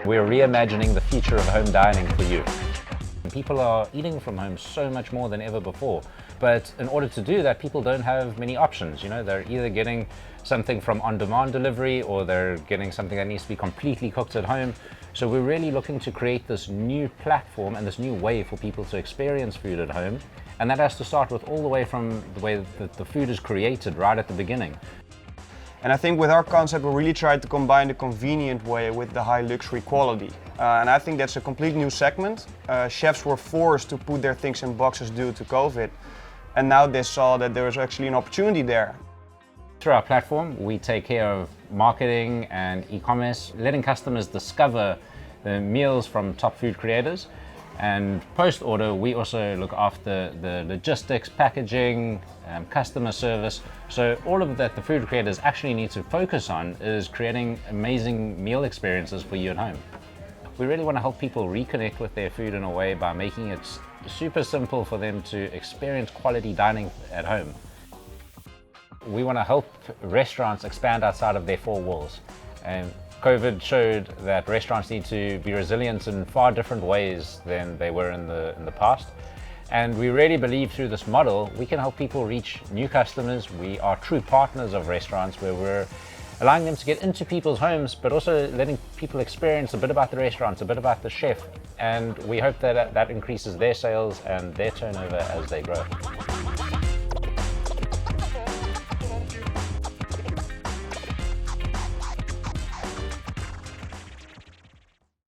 We're reimagining the future of home dining for you. People are eating from home so much more than ever before, but in order to do that, people don't have many options. They're either getting something from on-demand delivery or they're getting something that needs to be completely cooked at home. So we're really looking to create this new platform and this new way for people to experience food at home. And that has to start with all the way from the way that the food is created right at the beginning. And I think with our concept, we really tried to combine the convenient way with the high luxury quality. And I think that's a complete new segment. Chefs were forced to put their things in boxes due to COVID. And now they saw that there was actually an opportunity there. Through our platform, we take care of marketing and e-commerce, letting customers discover the meals from top food creators. And post-order, we also look after the logistics, packaging, customer service. So all of that the food creators actually need to focus on is creating amazing meal experiences for you at home. We really want to help people reconnect with their food in a way by making it super simple for them to experience quality dining at home. We want to help restaurants expand outside of their four walls. And COVID showed that restaurants need to be resilient in far different ways than they were in the past. And we really believe through this model, we can help people reach new customers. We are true partners of restaurants where we're allowing them to get into people's homes, but also letting people experience a bit about the restaurants, a bit about the chef. And we hope that increases their sales and their turnover as they grow.